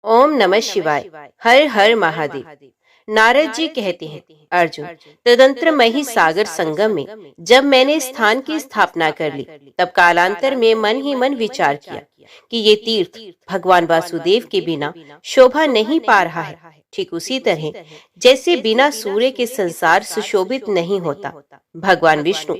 ओम नमः शिवाय। हर हर महादेव। नारद जी कहते हैं, अर्जुन, तदंतर मही सागर संगम में जब मैंने स्थान की स्थापना कर ली, तब कालांतर में मन ही मन विचार किया कि ये तीर्थ भगवान वासुदेव के बिना शोभा नहीं पा रहा है। ठीक उसी तरह जैसे बिना सूर्य के संसार सुशोभित नहीं होता, भगवान विष्णु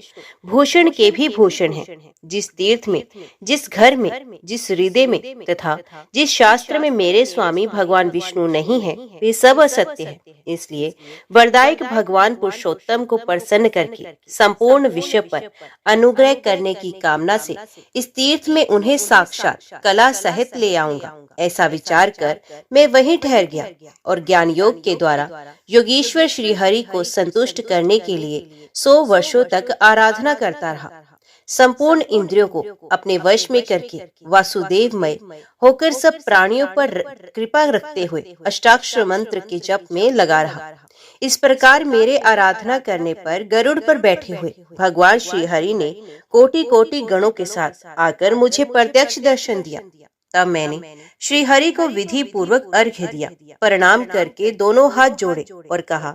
भूषण के भी भूषण हैं। जिस तीर्थ में, जिस घर में, जिस हृदय में तथा जिस शास्त्र में मेरे स्वामी भगवान विष्णु नहीं है, वे सब असत्य है। इसलिए वरदायक भगवान पुरुषोत्तम को प्रसन्न करके संपूर्ण विश्व पर अनुग्रह करने की कामना से इस तीर्थ में उन्हें साक्षात कला सहित ले आऊंगा। ऐसा विचार कर मैं वहीं ठहर गया और ज्ञान योग के द्वारा योगीश्वर श्री हरि को संतुष्ट करने के लिए 100 वर्षों तक आराधना करता रहा। संपूर्ण इंद्रियों को अपने वश में करके वासुदेवमय होकर सब प्राणियों पर कृपा रखते हुए अष्टाक्षर मंत्र के जप में लगा रहा। इस प्रकार मेरे आराधना करने पर गरुड़ पर बैठे हुए भगवान श्री हरि ने कोटि कोटि गणों के साथ आकर मुझे प्रत्यक्ष दर्शन दिया। तब मैंने श्री हरि को विधि पूर्वक अर्घ्य दिया, प्रणाम करके दोनों हाथ जोड़े और कहा,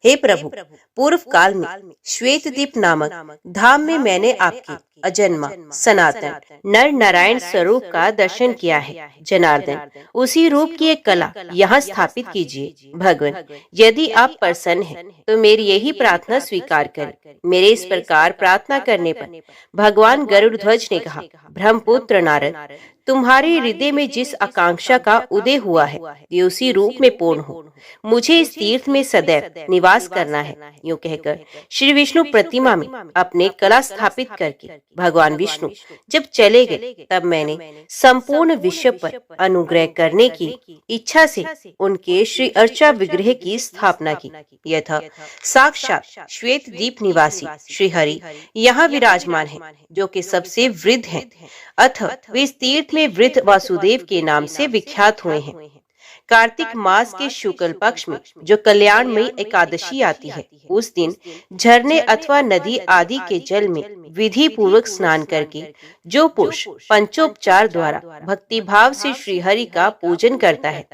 हे प्रभु, पूर्व काल में श्वेतदीप नामक धाम में मैंने आपके अजन्मा सनातन नर नारायण स्वरूप का दर्शन किया है। जनार्दन, उसी रूप की एक कला यहाँ स्थापित कीजिए। भगवान, यदि आप प्रसन्न हैं तो मेरी यही प्रार्थना स्वीकार करें। मेरे इस प्रकार प्रार्थना करने पर भगवान गरुड़ध्वज ने कहा, ब्रह्मपुत्र नारद, तुम्हारे हृदय में जिस आकांक्षा का उदय हुआ है ये उसी रूप में पूर्ण हो। मुझे इस तीर्थ में सदैव निवास करना है। यूं कहकर श्री विष्णु प्रतिमा में अपने कला स्थापित करके भगवान विष्णु जब चले गए, तब मैंने संपूर्ण विश्व पर अनुग्रह करने की इच्छा से उनके श्री अर्चा विग्रह की स्थापना की। यथा साक्षात श्वेत दीप निवासी श्री हरि यहाँ विराजमान है, जो कि सबसे वृद्ध हैं, अथ वे इस तीर्थ में वृद्ध वासुदेव के नाम से विख्यात हुए हैं। कार्तिक मास के शुक्ल पक्ष में जो कल्याणमयी एकादशी आती है, उस दिन झरने अथवा नदी आदि के जल में विधि पूर्वक स्नान करके जो पुरुष पंचोपचार द्वारा भक्ति भाव से श्री हरि का पूजन करता है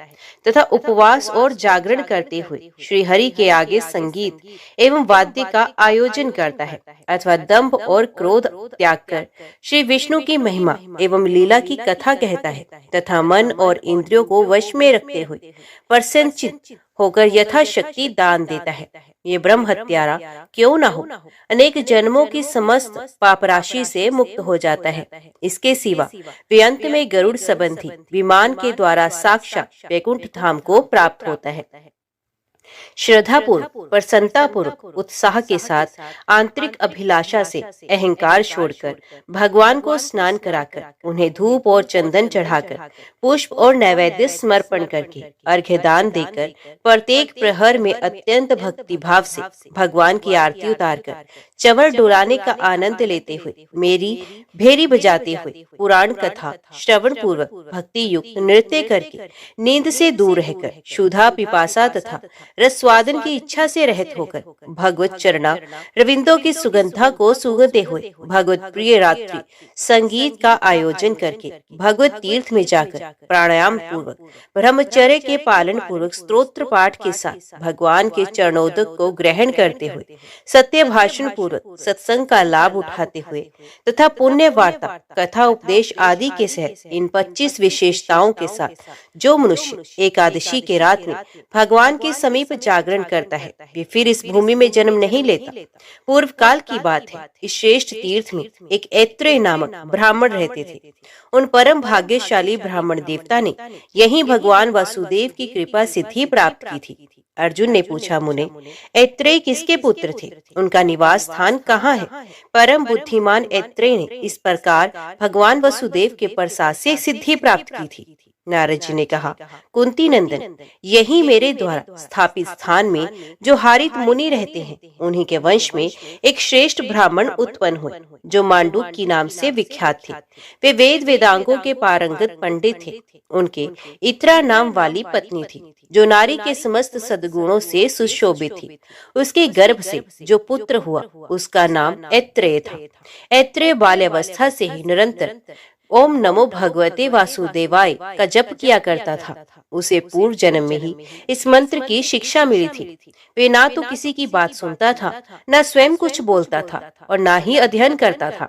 तथा उपवास और जागरण करते हुए श्री हरि के आगे संगीत एवं वाद्य का आयोजन करता है, अथवा दंभ और क्रोध त्याग कर श्री विष्णु की महिमा एवं लीला की कथा कहता है तथा मन और इंद्रियों को वश में रखते हुए प्रसन्नचित्त होकर यथाशक्ति दान देता है, ये ब्रह्म हत्यारा क्यों न हो, अनेक जन्मों की समस्त पाप राशि से मुक्त हो जाता है। इसके सिवा वे अंत में गरुड़ संबंधी विमान के द्वारा साक्षात वैकुंठ धाम को प्राप्त होता है। श्रद्धापूर्वक, प्रसन्नतापूर्वक, उत्साह के साथ आंतरिक अभिलाषा से अहंकार छोड़कर भगवान को स्नान कराकर उन्हें धूप और चंदन चढ़ाकर पुष्प और नैवेद्य समर्पण करके अर्घ्यदान देकर प्रत्येक प्रहर में अत्यंत भक्ति भाव से भगवान की आरती उतारकर चंवर डुलाने का आनंद लेते हुए, मेरी भेरी बजाते हुए पुराण कथा श्रवण पूर्वक भक्ति युक्त नृत्य करके नींद से दूर रहकर क्षुधा पिपासा तथा रसवादन की इच्छा से रहित होकर भगवत चरणा रविंदों की सुगंधा को सूंघते हुए भगवत प्रिय रात्रि संगीत का आयोजन करके भगवत तीर्थ में जाकर प्राणायाम पूर्वक ब्रह्मचर्य के पालन पूर्वक स्तोत्र पाठ के साथ भगवान के चरणोदक को ग्रहण करते हुए सत्य भाषण पूर्वक सत्संग का लाभ उठाते हुए तथा पुण्य वार्ता कथा उपदेश आदि के सहित इन 25 विशेषताओं के साथ जो मनुष्य एकादशी के रात में भगवान के समीप जागरण करता है, वे फिर इस भूमि में जन्म नहीं लेता। पूर्व काल की बात है, इस श्रेष्ठ तीर्थ में एक ऐत्रेय नामक ब्राह्मण रहते थे। उन परम भाग्यशाली ब्राह्मण देवता ने यही भगवान वासुदेव की कृपा सिद्धि प्राप्त की थी। अर्जुन ने पूछा, मुने, ऐत्रेय किसके पुत्र थे? उनका निवास स्थान कहाँ है? परम बुद्धिमान ऐत्रेय ने इस प्रकार भगवान वसुदेव के प्रसाद से सिद्धि प्राप्त की थी। नारद जी ने कहा, कुंती नंदन, यही मेरे द्वारा स्थापित स्थान में जो हारित मुनि रहते हैं, उन्हीं के वंश में एक श्रेष्ठ ब्राह्मण उत्पन्न हुए जो मांडूक की नाम से विख्यात थे। वे वेद वेदांगों के पारंगत पंडित थे। उनके इत्रा नाम वाली पत्नी थी जो नारी के समस्त सद्गुणों से सुशोभित थी। उसके गर्भ से जो पुत्र हुआ उसका नाम ऐत्रेय था। ऐत्रेय बाल्यावस्था से ही निरंतर ओम नमो भगवते वासुदेवाय का जप किया करता था। उसे पूर्व जन्म में ही इस मंत्र की शिक्षा मिली थी। वे ना तो किसी की बात सुनता था, न स्वयं कुछ बोलता था और ना ही अध्ययन करता था।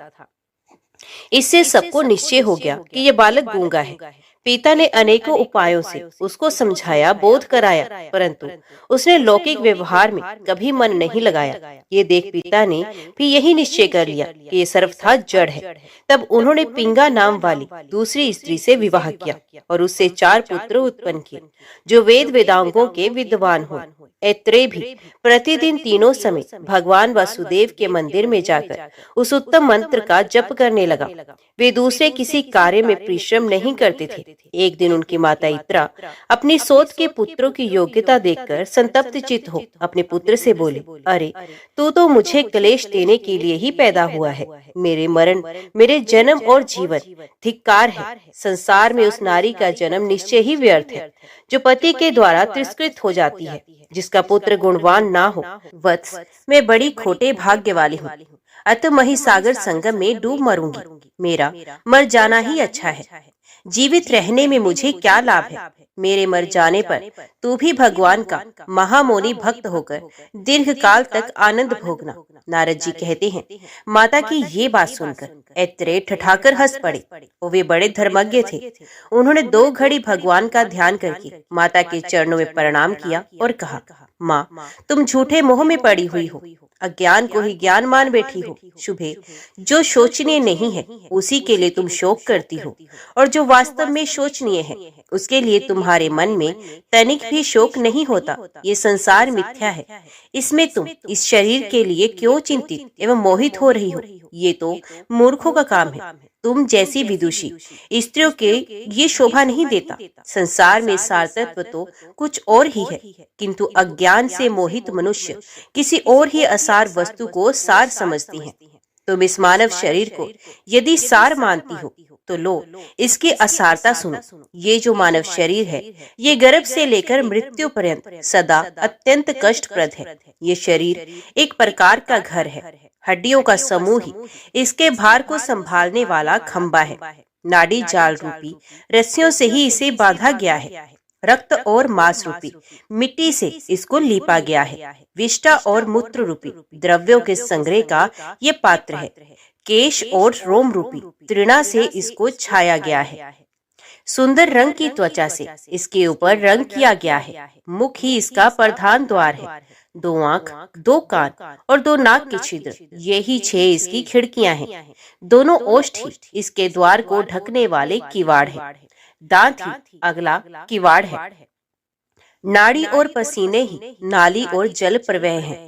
इससे सबको निश्चय हो गया कि ये बालक गूंगा है। पिता ने अनेकों उपायों से उसको समझाया, बोध कराया, परंतु उसने लौकिक व्यवहार में कभी मन नहीं लगाया। ये देख पिता ने भी यही निश्चय कर लिया कि ये सर्वथा जड़ है। तब उन्होंने पिंगा नाम वाली दूसरी स्त्री से विवाह किया और उससे 4 पुत्र उत्पन्न किए, जो वेद वेदांगों के विद्वान हुए। ऐत्रेय भी प्रतिदिन तीनों समय भगवान वासुदेव के मंदिर में जाकर उस उत्तम मंत्र का जप करने लगा। वे दूसरे किसी कार्य में परिश्रम नहीं करते थे। एक दिन उनकी माता इत्रा अपनी सोत के पुत्रों की योग्यता देखकर संतप्त चित्त हो अपने पुत्र से बोली, अरे तू तो मुझे क्लेश देने के लिए ही पैदा हुआ है। मेरे मरण, मेरे जन्म और जीवन धिक्कार है। संसार में उस नारी का जन्म निश्चय ही व्यर्थ है, जो पति के द्वारा तिरस्कृत हो जाती है, जिसका पुत्र गुणवान ना हो। वत्स, मैं बड़ी खोटे भाग्य वाली हूँ, अतः महिसागर संगम में डूब मरूंगी। मेरा मर जाना ही अच्छा है। जीवित रहने में मुझे क्या लाभ है। मेरे मर जाने पर तू भी भगवान का महामोनी भक्त होकर दीर्घ काल तक आनंद भोगना। नारद जी कहते हैं, माता की ये बात सुनकर ऐत्रेय ठठाकर हंस पड़े। वे बड़े धर्मज्ञ थे। उन्होंने 2 घड़ी भगवान का ध्यान करके माता के चरणों में प्रणाम किया और कहा, माँ, तुम झूठे मोह में पड़ी हुई हो, अज्ञान को ही ज्ञान मान बैठी हो। शुभे, जो शोचनीय नहीं है उसी के लिए तुम शोक करती हो, और जो वास्तव में शोचनीय है उसके लिए तुम्हारे मन में तनिक भी शोक नहीं होता। ये संसार मिथ्या है, इसमें तुम इस शरीर के लिए क्यों चिंतित एवं मोहित हो रही हो। ये तो मूर्खों का काम है। तुम जैसी विदुषी स्त्रियों के ये शोभा नहीं देता। संसार में सारतत्व तो कुछ और ही है, किंतु अज्ञान से मोहित मनुष्य किसी और ही असार वस्तु को सार समझती हैं। तुम इस मानव शरीर को यदि सार मानती हो तो लो, इसकी असारता सुनो। ये जो मानव शरीर है, ये गर्भ से लेकर मृत्यु पर्यंत सदा अत्यंत कष्टप्रद है। ये शरीर एक प्रकार का घर है। हड्डियों का समूह ही इसके भार को संभालने वाला खंबा है। नाड़ी जाल रूपी रस्सियों से ही इसे बांधा गया है। रक्त और मांस रूपी मिट्टी से इसको लीपा गया है। विष्ठा और मूत्र रूपी द्रव्यों के संग्रह का ये पात्र है। केश और रोम रूपी तृणा से इसको छाया गया है। सुंदर रंग की त्वचा से इसके ऊपर रंग किया गया है। मुख ही इसका प्रधान द्वार है। 2 आंख, 2 कान और 2 नाक के छिद्र, यही 6 इसकी खिड़कियां हैं। दोनों ओष्ठ ही इसके द्वार को ढकने वाले किवाड़ है। दांत ही अगला किवाड़ है। नाड़ी और पसीने ही नाली और जल प्रवाह है।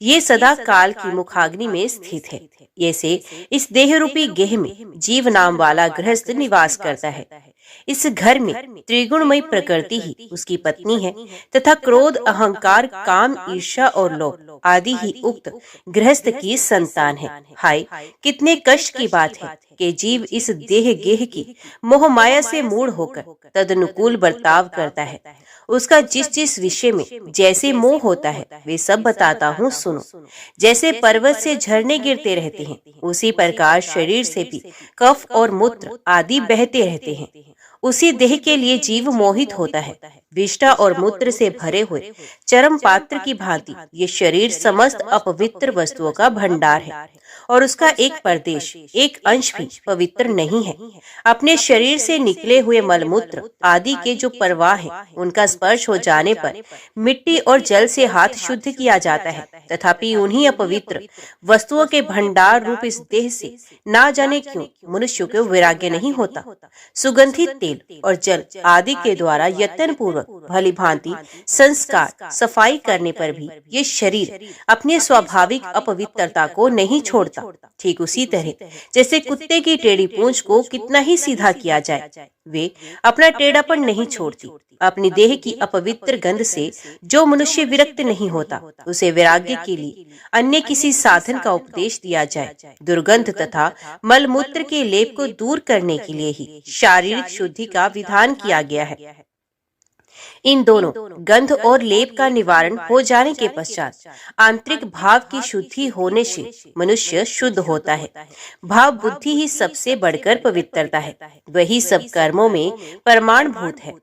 ये सदा काल की मुखाग्नि में स्थित है। ऐसे इस देह रूपी गेह में जीव नाम वाला गृहस्थ निवास करता है। इस घर में त्रिगुणमयी प्रकृति ही उसकी पत्नी है तथा क्रोध, अहंकार, काम, ईर्ष्या और लोभ आदि ही उक्त गृहस्थ की संतान है। हाय, कितने कष्ट की बात है कि जीव इस देह गेह की मोह माया से मूढ़ होकर तदनुकूल बर्ताव करता है। उसका जिस जिस विषय में जैसे मोह होता है वे सब बताता हूँ, सुनो। जैसे पर्वत से झरने गिरते रहते हैं, उसी प्रकार शरीर से भी कफ और मूत्र आदि बहते रहते हैं। उसी देह के लिए जीव मोहित होता है। विष्ठा और मूत्र से भरे हुए चरम पात्र की भांति ये शरीर समस्त अपवित्र वस्तुओं का भंडार है और उसका एक प्रदेश, एक अंश भी पवित्र नहीं है। अपने शरीर से निकले हुए मलमूत्र आदि के जो प्रवाह है, उनका स्पर्श हो जाने पर मिट्टी और जल से हाथ शुद्ध किया जाता है। तथापि उन्हीं अपवित्र वस्तुओं के भंडार रूप इस देह से ना जाने क्यों मनुष्य को वैराग्य नहीं होता। सुगंधित तेल और जल आदि के द्वारा यत्न पूर्वक भली भांति संस्कार सफाई करने पर भी ये शरीर अपने स्वाभाविक अपवित्रता को नहीं छोड़ता। ठीक उसी तरह जैसे कुत्ते की टेढ़ी पूंछ को कितना ही सीधा किया जाए, वे अपना टेढ़ापन नहीं छोड़ती। अपनी देह की अपवित्र गंध से जो मनुष्य विरक्त नहीं होता, उसे वैराग्य के लिए अन्य किसी साधन का उपदेश दिया जाए। दुर्गंध तथा मलमूत्र के लेप को दूर करने के लिए ही शारीरिक शुद्धि का विधान किया गया है। इन दोनों गंध और लेप का निवारण हो जाने के पश्चात आंतरिक भाव की शुद्धि होने से मनुष्य शुद्ध होता है। भाव बुद्धि ही सबसे बढ़कर पवित्रता है, वही सब कर्मों में प्रमाणभूत है।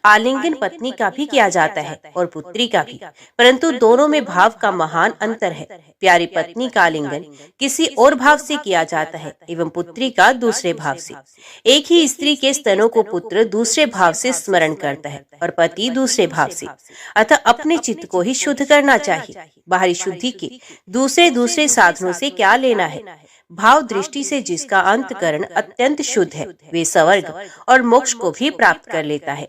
आलिंगन पत्नी का भी किया जाता है और पुत्री का भी, परंतु दोनों में भाव का महान अंतर है। प्यारी पत्नी का आलिंगन किसी और भाव से किया जाता है एवं पुत्री का दूसरे भाव से। एक ही स्त्री के स्तनों को पुत्र दूसरे भाव से स्मरण करता है और पति दूसरे भाव से। अतः अपने चित्त को ही शुद्ध करना चाहिए। बाहरी शुद्धि के दूसरे साधनों से क्या लेना है। भाव दृष्टि से जिसका अंतकरण अत्यंत शुद्ध है, वे स्वर्ग और मोक्ष को भी प्राप्त कर लेता है।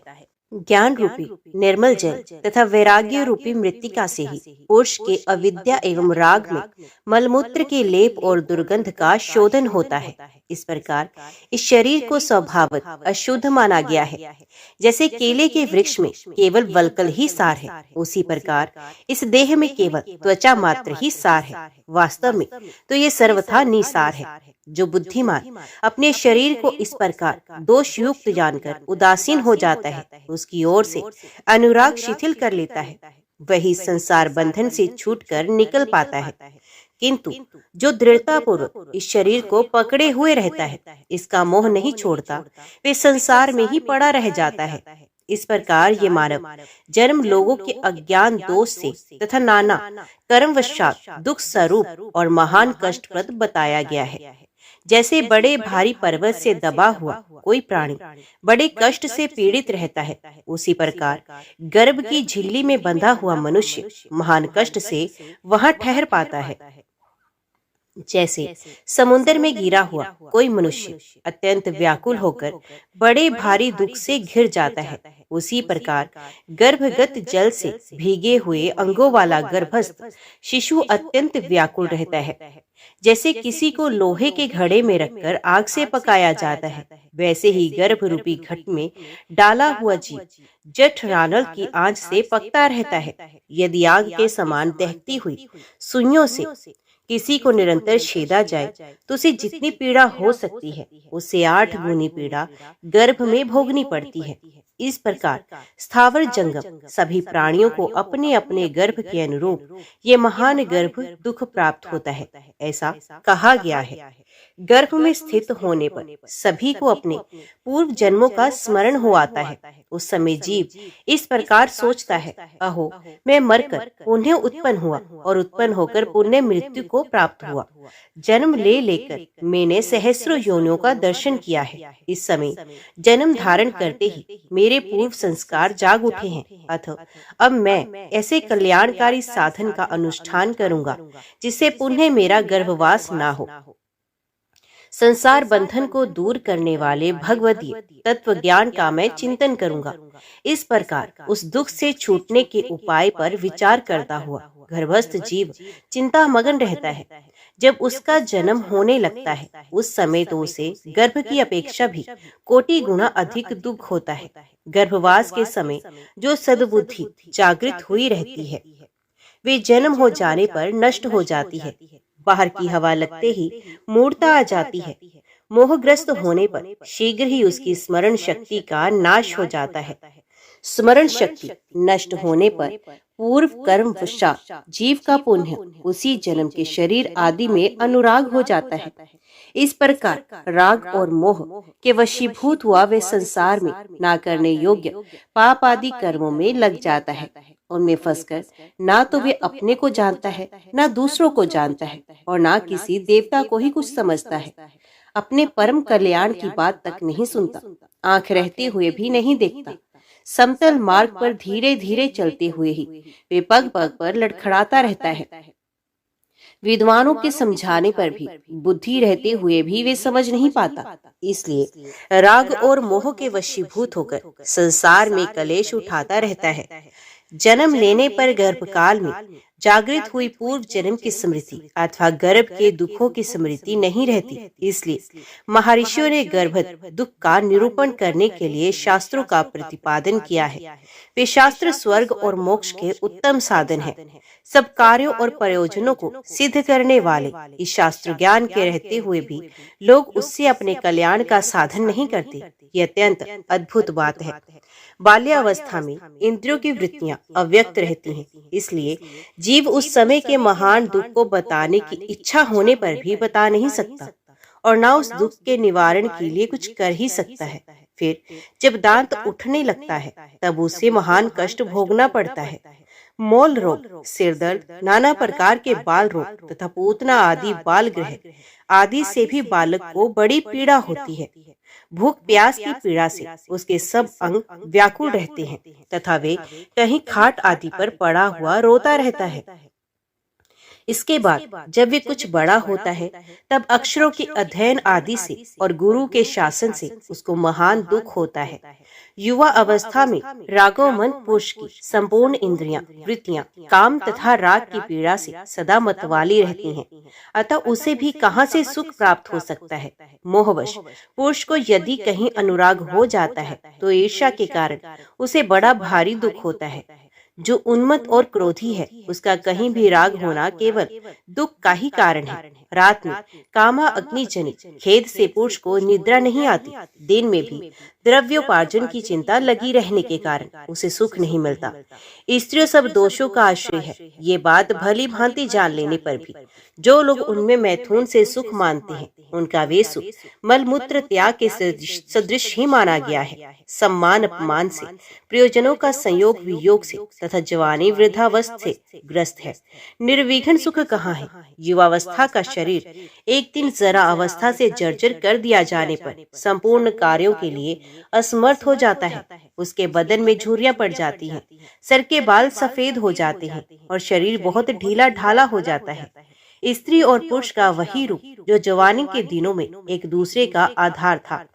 ज्ञान रूपी निर्मल जल तथा वैराग्य रूपी मृत्तिका से ही पुरुष के अविद्या एवं राग में मलमूत्र के लेप और दुर्गंध का शोधन होता है। इस प्रकार इस शरीर को स्वभावत अशुद्ध माना गया है। जैसे केले के वृक्ष में केवल वल्कल ही सार है, उसी प्रकार इस देह में केवल त्वचा मात्र ही सार है। वास्तव में तो ये सर्वथा निसार है। जो बुद्धिमान अपने शरीर को इस प्रकार दोष युक्त जानकर उदासीन हो जाता है, उसकी ओर से अनुराग शिथिल कर लेता है, वही संसार बंधन से छूटकर निकल पाता है। किंतु जो दृढ़ता पूर्वक इस शरीर को पकड़े हुए रहता है, इसका मोह नहीं छोड़ता, वे संसार में ही पड़ा रह जाता है। इस प्रकार ये मानव जन्म लोगों के अज्ञान दोष से तथा नाना कर्मवशात दुख स्वरूप और महान कष्टप्रद बताया गया है। जैसे बड़े भारी पर्वत से दबा हुआ कोई प्राणी बड़े कष्ट से पीड़ित रहता है, उसी प्रकार गर्भ की झिल्ली में बंधा हुआ मनुष्य महान कष्ट से वहां ठहर पाता है। जैसे समुद्र में गिरा हुआ कोई मनुष्य अत्यंत व्याकुल होकर बड़े भारी दुख से घिर जाता है, उसी प्रकार गर्भगत जल से भीगे हुए अंगों वाला गर्भस्थ शिशु अत्यंत व्याकुल रहता है। जैसे किसी को लोहे के घड़े में रखकर आग से पकाया जाता है, वैसे ही गर्भ रूपी घट में डाला हुआ जीव जठ रानल की आंच से पकता रहता है। यदि आग के समान दहकती हुई सुइयों से किसी को निरंतर छेदा जाए तो उसे जितनी पीड़ा हो सकती है, उससे 8 गुनी पीड़ा गर्भ में भोगनी पड़ती है। इस प्रकार स्थावर जंगम सभी प्राणियों को अपने अपने गर्भ के अनुरूप ये महान गर्भ दुख प्राप्त होता है, ऐसा कहा गया है। गर्भ में स्थित होने पर सभी को अपने पूर्व जन्मों का स्मरण हो आता है। उस समय जीव इस प्रकार सोचता है, अहो मैं मरकर पुनः उत्पन्न हुआ और उत्पन्न होकर पुनः मृत्यु को प्राप्त हुआ। जन्म ले लेकर मैंने सहस्रों योनियों का दर्शन किया है। इस समय जन्म धारण करते ही मेरे पूर्व संस्कार जाग उठे हैं, अतः अब मैं ऐसे कल्याणकारी साधन का अनुष्ठान करूंगा जिससे पुनः मेरा गर्भवास ना हो। संसार बंधन को दूर करने वाले भगवदीय तत्व ज्ञान का मैं चिंतन करूंगा। इस प्रकार उस दुख से छूटने के उपाय पर विचार करता हुआ गर्भस्थ जीव चिंता मगन रहता है। जब उसका जन्म होने लगता है, उस समय तो उसे गर्भ की अपेक्षा भी कोटि गुना अधिक दुख होता है। गर्भवास के समय जो सद्बुद्धि जागृत हुई रहती है, वे जन्म हो जाने पर नष्ट हो जाती है। बाहर की हवा लगते ही मूर्छा आ जाती है। मोहग्रस्त होने पर शीघ्र ही उसकी स्मरण शक्ति का नाश हो जाता है। स्मरण शक्ति नष्ट होने पर पूर्व कर्म पश्चात जीव का पुण्य उसी जन्म के शरीर आदि में अनुराग हो जाता है। इस प्रकार राग और मोह के वशीभूत हुआ वे संसार में ना करने योग्य पाप आदि कर्मों में लग जाता है। उनमें फंसकर ना तो वे अपने को जानता है, ना दूसरों को जानता है, और ना किसी देवता को ही कुछ समझता है। अपने परम कल्याण की बात तक नहीं सुनता, आंख रहते हुए भी नहीं देखता। समतल मार्ग पर धीरे धीरे चलते हुए ही वे पग पग पर लड़खड़ाता रहता है। विद्वानों के समझाने पर भी बुद्धि रहते हुए भी वे समझ नहीं पाता। इसलिए राग और मोह के वशीभूत होकर संसार में कलेश उठाता रहता है। जन्म लेने पर गर्भकाल में जागृत हुई पूर्व जन्म की स्मृति अथवा गर्भ के दुखों की स्मृति नहीं रहती। इसलिए महर्षियों ने गर्भस्थ दुख का निरूपण करने के लिए शास्त्रों का प्रतिपादन किया है। वे शास्त्र स्वर्ग और मोक्ष के उत्तम साधन हैं। सब कार्यों और प्रयोजनों को सिद्ध करने वाले इस शास्त्र ज्ञान के रहते हुए भी लोग उससे अपने कल्याण का साधन नहीं करते। यह अत्यंत अद्भुत बात है। बाल्यावस्था में इंद्रियों की वृत्तियां अव्यक्त रहती हैं, इसलिए जीव उस समय के महान दुख को बताने की इच्छा होने पर भी बता नहीं सकता और ना उस दुख के निवारण के लिए कुछ कर ही सकता है। फिर जब दांत उठने लगता है तब उसे महान कष्ट भोगना पड़ता है। मौल रोग, सिर दर्द, नाना प्रकार के बाल रोग तथा पूतना आदि बाल ग्रह आदि से भी बालक को बड़ी पीड़ा होती है। भूख प्यास की पीड़ा से उसके सब अंग व्याकुल रहते हैं तथा वे कहीं खाट आदि पर पड़ा हुआ रोता रहता है। इसके बाद जब वे कुछ बड़ा होता है तब अक्षरों के अध्ययन आदि से और गुरु के शासन से उसको महान दुख होता है। युवा अवस्था में रागोमन पुरुष की संपूर्ण इंद्रियां, वृत्तियां काम तथा राग की पीड़ा से सदा मतवाली रहती हैं, अतः उसे भी कहां से सुख प्राप्त हो सकता है। मोहवश पुरुष को यदि कहीं अनुराग हो जाता है तो ईर्ष्या के कारण उसे बड़ा भारी दुख होता है। जो उन्मत्त और क्रोधी है उसका कहीं भी राग होना केवल दुख का ही कारण है। रात में कामा अग्नि जनित खेद से पुरुष को निद्रा नहीं आती। दिन में भी द्रव्योपार्जन की चिंता लगी रहने के कारण उसे सुख नहीं मिलता। स्त्रियों सब दोषों का आश्रय है। ये बात भली भांति जान लेने पर भी जो लोग उनमें मैथुन से सुख मानते हैं उनका वे सुख मलमूत्र त्याग के सदृश ही माना गया है। सम्मान अपमान से, प्रयोजनों का संयोग वियोग से तथा जवानी वृद्धावस्था से ग्रस्त है। निर्विघ्न सुख कहाँ है। युवावस्था का शरीर एक दिन जरा अवस्था से जर्जर कर दिया जाने पर संपूर्ण कार्यों के लिए असमर्थ हो जाता है। उसके बदन में झुर्रियां पड़ जाती हैं, सर के बाल सफेद हो जाते हैं और शरीर बहुत ढीला ढाला हो जाता है। स्त्री और पुरुष का वही रूप जो जवानी के दिनों में एक दूसरे का आधार था,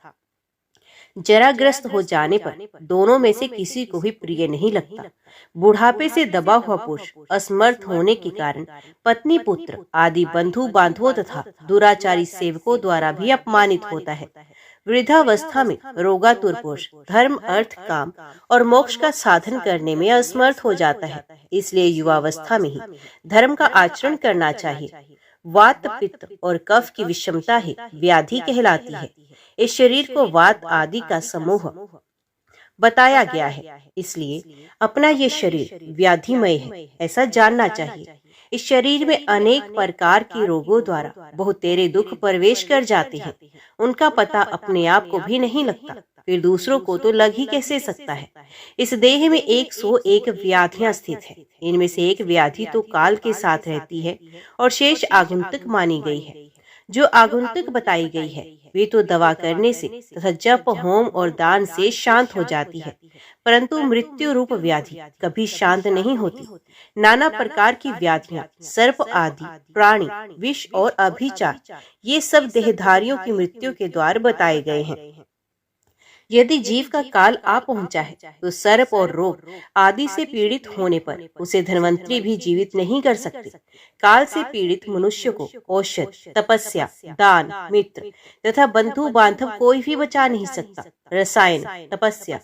जराग्रस्त हो जाने पर दोनों में से किसी को भी प्रिय नहीं लगता। बुढ़ापे से दबा हुआ पुरुष असमर्थ होने के कारण पत्नी, पुत्र आदि बंधु बांधवों तथा दुराचारी सेवकों द्वारा भी अपमानित होता है। वृद्धावस्था में रोगातुर पुरुष धर्म, अर्थ, काम और मोक्ष का साधन करने में असमर्थ हो जाता है। इसलिए युवावस्था में ही धर्म का आचरण करना चाहिए। वात, पित्त और कफ की विषमता ही व्याधि कहलाती है। इस शरीर को वात आदि का समूह बताया गया है, इसलिए अपना ये शरीर व्याधिमय है ऐसा जानना चाहिए। इस शरीर में अनेक प्रकार के रोगों द्वारा बहुतेरे दुख प्रवेश कर जाते हैं। उनका पता अपने आप को भी नहीं लगता, फिर दूसरों को तो लग ही कैसे सकता है। इस देह में 101 व्याधियां स्थित है। इनमें से एक व्याधि तो काल के साथ रहती है और शेष आगंतुक मानी गई है। जो आगंतुक बताई गई है वे तो दवा करने से तथा जप, होम और दान से शांत हो जाती है, परंतु मृत्यु रूप व्याधि कभी शांत नहीं होती। नाना प्रकार की व्याधियां, सर्प आदि, प्राणी, विष और अभिचार, ये सब देहधारियों की मृत्यु के द्वार बताए गए हैं। यदि जीव का काल आ पहुंचा है तो सर्प और रोग आदि से पीड़ित होने पर उसे धनवंतरी भी जीवित नहीं कर सकते। काल से पीड़ित मनुष्य को औषध, तपस्या, दान, मित्र तथा बंधु बांधव कोई भी बचा नहीं सकता। रसायन, तपस्या,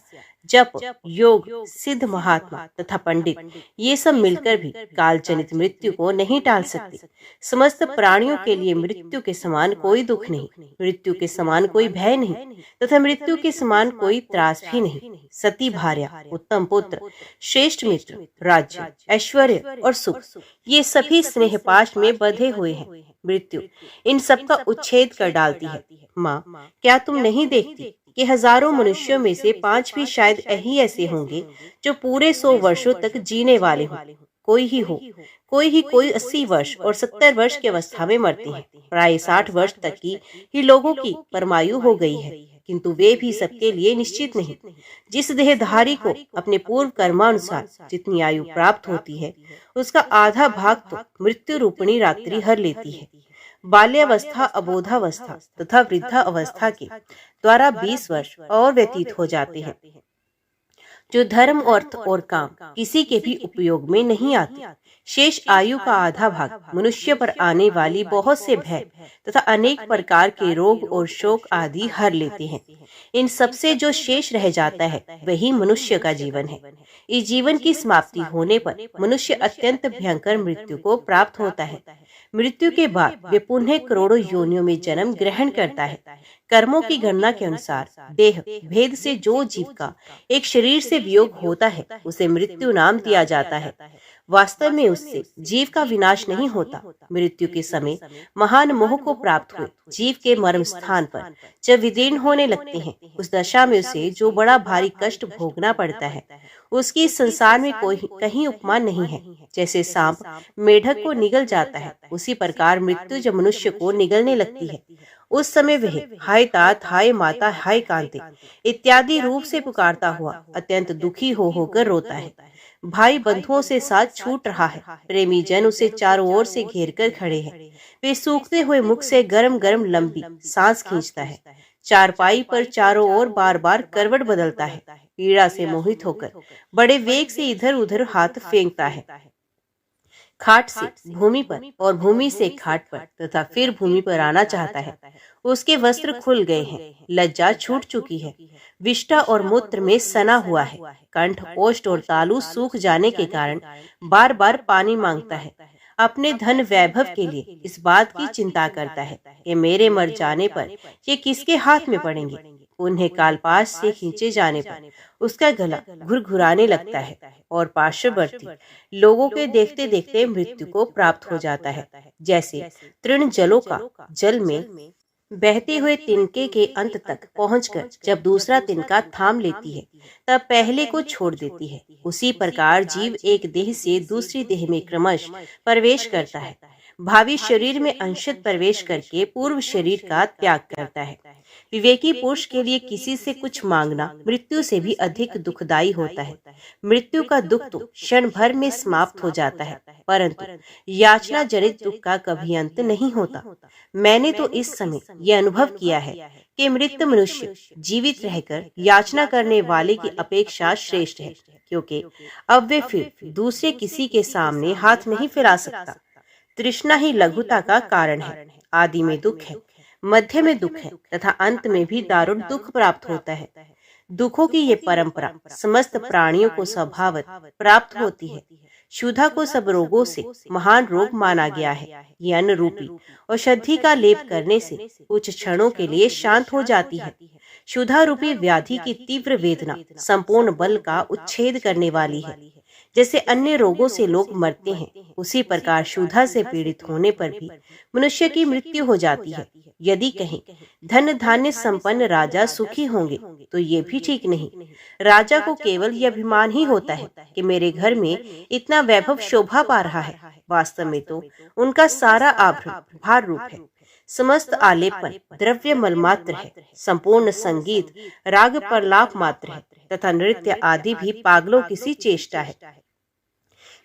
जप, योग, सिद्ध महात्मा तथा पंडित ये सब मिलकर भी काल जनित मृत्यु को नहीं टाल सकते। समस्त प्राणियों के लिए मृत्यु के समान कोई दुख नहीं, मृत्यु के समान कोई भय नहीं तथा मृत्यु के समान कोई त्रास भी नहीं। सती भार्या, उत्तम पुत्र, श्रेष्ठ मित्र, राज्य, ऐश्वर्य और सुख ये सभी स्नेहपाश में बंधे हुए हैं। मृत्यु इन सब का उच्छेद कर डालती है। माँ, क्या तुम नहीं देखती कि हजारों मनुष्यों में से 5 भी शायद ही ऐसे होंगे जो पूरे 100 वर्षों तक जीने वाले हों। कोई ही कोई 80 वर्ष और 70 वर्ष की अवस्था में मरते हैं। प्राय 60 वर्ष तक की ही लोगों की परमायु हो गई है, किंतु वे भी सबके लिए निश्चित नहीं। जिस देहधारी को अपने पूर्व कर्मानुसार जितनी आयु प्राप्त होती है उसका आधा भाग तो मृत्यु रूपिणी रात्रि हर लेती है। बाल्यावस्था, अबोधावस्था तथा वृद्धा अवस्था के द्वारा 20 वर्ष और व्यतीत हो जाते हैं जो धर्म, अर्थ और काम किसी के भी उपयोग में नहीं आते। शेष आयु का आधा भाग मनुष्य पर आने वाली बहुत से भय तथा अनेक प्रकार के रोग और शोक आदि हर लेते हैं। इन सबसे जो शेष रह जाता है वही मनुष्य का जीवन है। इस जीवन की समाप्ति होने पर मनुष्य अत्यंत भयंकर मृत्यु को प्राप्त होता है। मृत्यु के बाद वे पुनः करोड़ों योनियों में जन्म ग्रहण करता है। कर्मों की गणना के अनुसार देह भेद से जो जीव का एक शरीर से वियोग होता है उसे मृत्यु नाम दिया जाता है। वास्तव में उससे जीव का विनाश नहीं होता। मृत्यु के समय महान मोह को प्राप्त हुए जीव के मर्म स्थान पर जब विदीर्ण होने लगते हैं, उस दशा में उसे जो बड़ा भारी कष्ट भोगना पड़ता है उसकी इस संसार में कोई कहीं उपमा नहीं है। जैसे सांप मेढक को निगल जाता है, उसी प्रकार मृत्यु जब मनुष्य को निगलने लगती है उस समय वह हाय तात, हाय माता, हाय कांते इत्यादि रूप से पुकारता हुआ अत्यंत दुखी हो होकर रोता है। भाई बंधुओं से साथ छूट रहा है, प्रेमी जन उसे चारों ओर से घेर कर खड़े हैं। वे सूखते हुए मुख से गरम गरम लंबी सांस खींचता है। चारपाई पर चारों ओर बार बार करवट बदलता है। पीड़ा से मोहित होकर बड़े वेग से इधर उधर हाथ फेंकता है। खाट से भूमि पर और भूमि से खाट पर तथा फिर भूमि पर आना चाहता है। उसके वस्त्र खुल गए हैं, लज्जा छूट चुकी है, विष्ठा और मूत्र में सना हुआ है। कंठ, ओष्ठ और तालु सूख जाने के कारण बार बार पानी मांगता है। अपने धन वैभव के लिए इस बात की चिंता करता है कि मेरे मर जाने पर ये किसके हाथ में पड़ेंगे। उन्हें कालपाश से खींचे जाने पर उसका गला घुरघुराने लगता है और पार्श्ववर्ती लोगों के देखते देखते मृत्यु को प्राप्त हो जाता है। जैसे तृण जलों का जल में बहते हुए तिनके के अंत तक पहुंचकर जब दूसरा तिनका थाम लेती है तब पहले को छोड़ देती है, उसी प्रकार जीव एक देह से दूसरी देह में क्रमश प्रवेश करता है। भावी शरीर में अंशत प्रवेश करके पूर्व शरीर का त्याग करता है। विवेकी पुरुष के लिए किसी से कुछ मांगना मृत्यु से भी अधिक दुखदायी होता है। मृत्यु का दुख तो क्षण भर में समाप्त हो जाता है, परंतु याचना जनित दुख का कभी अंत नहीं होता। मैंने तो इस समय यह अनुभव किया है कि मृत मनुष्य जीवित रहकर याचना करने वाले की अपेक्षा श्रेष्ठ है, क्योंकि अब वे फिर दूसरे किसी के सामने हाथ नहीं फैला सकता। तृष्णा ही लघुता का कारण है। आदि में दुख है, मध्य में दुख है तथा अंत में भी दारुण दुख प्राप्त होता है। दुखों की ये परंपरा समस्त प्राणियों को स्वभावत प्राप्त होती है। क्षुधा को सब रोगों से महान रोग माना गया है। ये अन्न रूपी औषधि का लेप करने से कुछ क्षणों के लिए शांत हो जाती है। क्षुधा रूपी व्याधि की तीव्र वेदना संपूर्ण बल का उच्छेद करने वाली है। जैसे अन्य रोगों से लोग मरते हैं, उसी प्रकार क्षुधा से पीड़ित होने पर भी मनुष्य की मृत्यु हो जाती है। यदि कहें धन धान्य संपन्न राजा सुखी होंगे तो ये भी ठीक नहीं। राजा को केवल यह अभिमान ही होता है कि मेरे घर में इतना वैभव शोभा पा रहा है। वास्तव में तो उनका सारा आभरण भार रूप है। समस्त आलेपन द्रव्य मल मात्र है। संपूर्ण संगीत राग प्रलाप मात्र है तथा नृत्य आदि भी पागलों की सी चेष्टा है।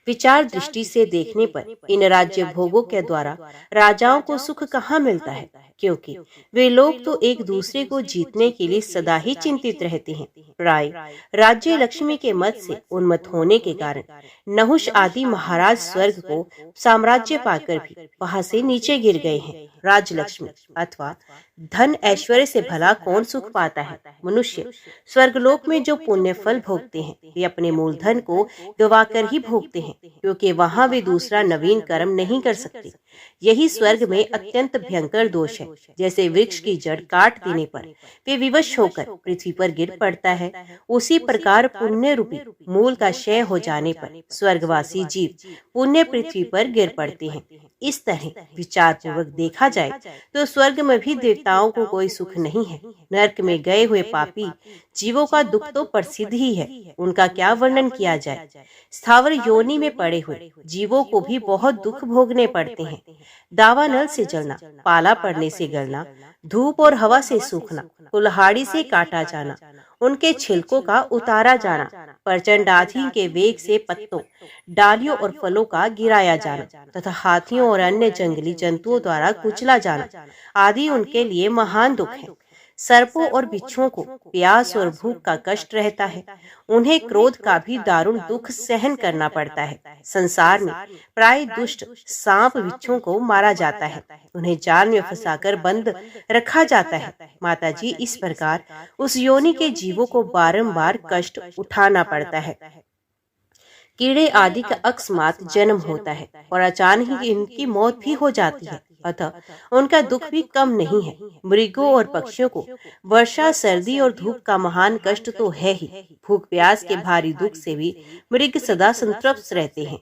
विचार दृष्टि से देखने पर इन राज्य भोगों के द्वारा राजाओं को सुख कहाँ मिलता है, क्योंकि वे लोग तो एक दूसरे को जीतने के लिए सदा ही चिंतित रहते हैं। प्राय राज्य लक्ष्मी के मत से उन्मत्त होने के कारण नहुष आदि महाराज स्वर्ग को साम्राज्य पाकर भी वहां से नीचे गिर गए हैं। राजलक्ष्मी अथवा धन ऐश्वर्य से भला कौन सुख पाता है। मनुष्य स्वर्गलोक में जो पुण्य फल भोगते हैं वे अपने मूलधन को गवाकर ही भोगते हैं, क्योंकि वहां वे दूसरा नवीन कर्म नहीं कर सकते। यही स्वर्ग में अत्यंत भयंकर दोष है। जैसे वृक्ष की जड़ काट देने पर वे विवश होकर पृथ्वी पर गिर पड़ता है, उसी प्रकार पुण्य रूपी मूल का क्षय हो जाने पर स्वर्गवासी जीव पुण्य पृथ्वी पर गिर पड़ते हैं। इस तरह विचार पूर्वक देखा जाए तो स्वर्ग में भी देवताओं को कोई सुख नहीं है। नरक में गए हुए पापी जीवों का दुख तो प्रसिद्ध ही है, उनका क्या वर्णन किया जाए। स्थावर योनि में पड़े हुए जीवों को भी बहुत दुख भोगने पड़ते हैं। दावानल से जलना, पाला पड़ने से गलना, धूप और हवा से सूखना, कुल्हाड़ी से काटा जाना, उनके छिलकों का उतारा जाना, प्रचंड आंधी के वेग से पत्तों, डालियों और फलों का गिराया जाना तथा हाथियों और अन्य जंगली जंतुओं द्वारा कुचला जाना आदि उनके लिए महान दुख है। सर्पों और बिच्छुओं को प्यास और भूख का कष्ट रहता है। उन्हें क्रोध का भी दारुण दुख सहन करना पड़ता है। संसार में प्राय दुष्ट सांप बिच्छुओं को मारा जाता है, उन्हें जाल में फंसाकर बंद रखा जाता है। माताजी, इस प्रकार उस योनि के जीवों को बारंबार कष्ट उठाना पड़ता है। कीड़े आदि का अकस्मात जन्म होता है और अचानक ही इनकी मौत भी हो जाती है, अतः उनका दुख भी कम नहीं है। मृगों और पक्षियों को वर्षा, सर्दी और धूप का महान कष्ट तो है ही, भूख प्यास के भारी दुख से भी मृग सदा संतृप्त रहते हैं।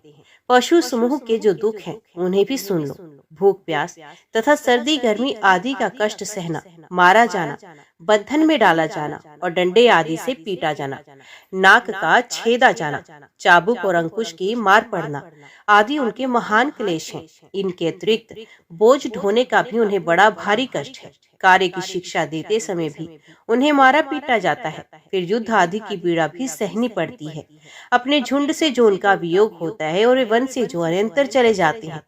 पशु समूह के जो दुख हैं उन्हें भी सुन लो। भूख प्यास तथा सर्दी गर्मी आदि का कष्ट सहना, मारा जाना, बंधन में डाला जाना और डंडे आदि से पीटा जाना, नाक का छेदा जाना, चाबुक और अंकुश की मार पड़ना आदि उनके महान क्लेश हैं। इनके अतिरिक्त बोझ ढोने का भी उन्हें बड़ा भारी कष्ट है। कार्य की शिक्षा देते समय भी उन्हें मारा पीटा जाता है। फिर युद्ध आदि की पीड़ा भी सहनी पड़ती है। अपने झुंड से जो उनका वियोग होता है और वन से जो अनंतर चले जाते हैं,